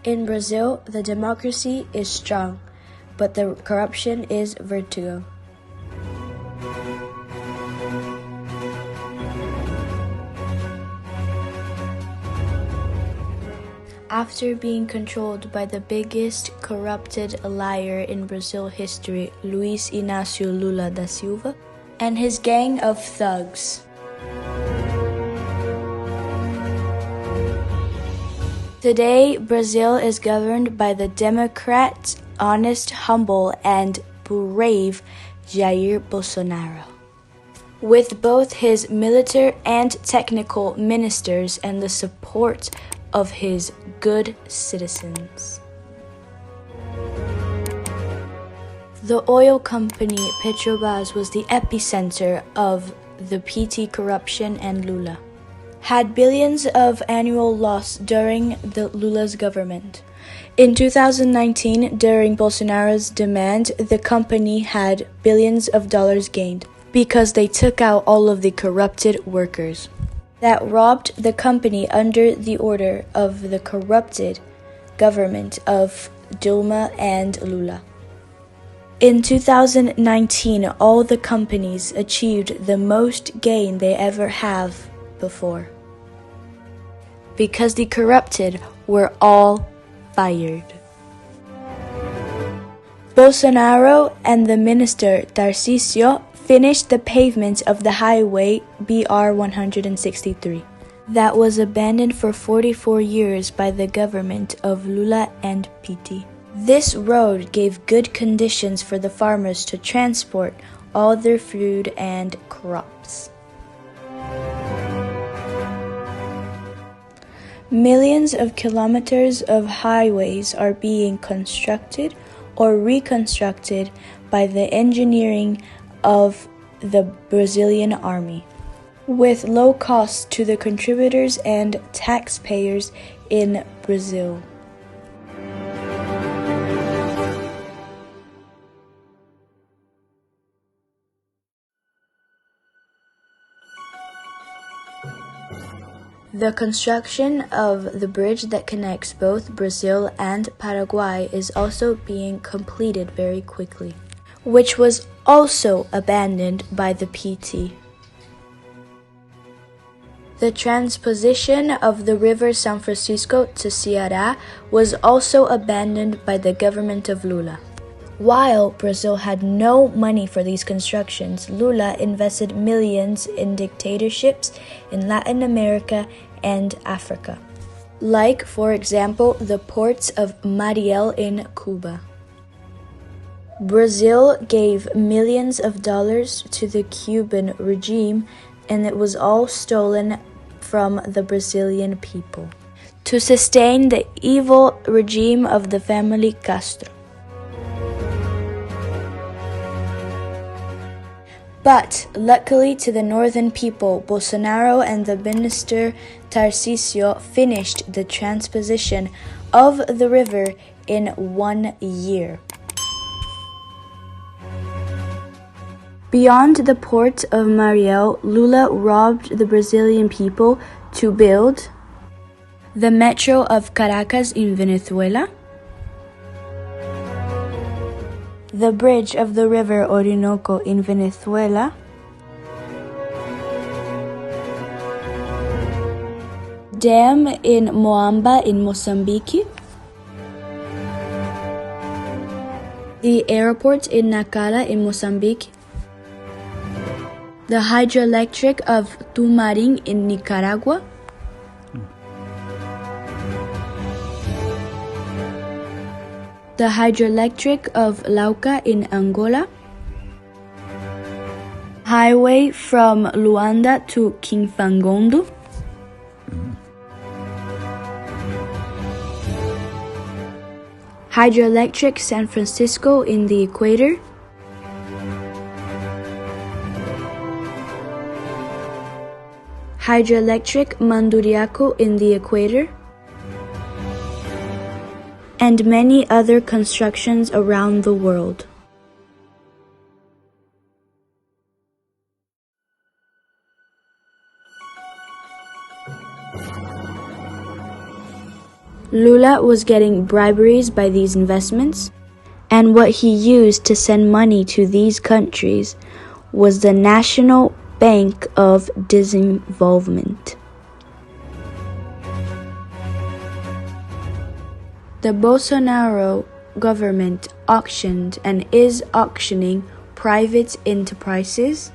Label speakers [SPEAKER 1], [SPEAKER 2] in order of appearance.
[SPEAKER 1] In Brazil, the democracy is strong, but the corruption is vertigo. After being controlled by the biggest corrupted liar in Brazil history, Luiz Inácio Lula da Silva, and his gang of thugs. Today, Brazil is governed by the Democrat, honest, humble, and brave Jair Bolsonaro, with both his military and technical ministers and the support of his good citizens. The oil company Petrobras was the epicenter of the PT corruption, and Lula had billions of annual loss during the Lula's government. In 2019, during Bolsonaro's demand, the company had billions of dollars gained because they took out all of the corrupted workers that robbed the company under the order of the corrupted government of Dilma and Lula. In 2019, all the companies achieved the most gain they ever have before, because the corrupted were all fired. Bolsonaro and the minister Tarcísio finished the pavement of the highway BR-163 that was abandoned for 44 years by the government of Lula and PT. This road gave good conditions for the farmers to transport all their food and crops. Millions of kilometers of highways are being constructed or reconstructed by the engineering of the Brazilian army, with low costs to the contributors and taxpayers in Brazil. The construction of the bridge that connects both Brazil and Paraguay is also being completed very quickly, which was also abandoned by the PT. The transposition of the river São Francisco to Ceará was also abandoned by the government of Lula. While Brazil had no money for these constructions, Lula invested millions in dictatorships in Latin America and Africa, like, for example, the ports of Mariel in Cuba. Brazil gave millions of dollars to the Cuban regime, and it was all stolen from the Brazilian people to sustain the evil regime of the family Castro. But, luckily to the northern people, Bolsonaro and the minister Tarcísio finished the transposition of the river in 1 year. Beyond the port of Mariel, Lula robbed the Brazilian people to build the metro of Caracas in Venezuela, the bridge of the river Orinoco in Venezuela, dam in Moamba in Mozambique, the airport in Nacala in Mozambique, the hydroelectric of Tumarin in Nicaragua, the hydroelectric of Lauca in Angola, highway from Luanda to Quimfangondo, hydroelectric San Francisco in the equator, hydroelectric Manduriaco in the equator, and many other constructions around the world. Lula was getting briberies by these investments, and what he used to send money to these countries was the National Bank of Disinvolvement. The Bolsonaro government auctioned and is auctioning private enterprises,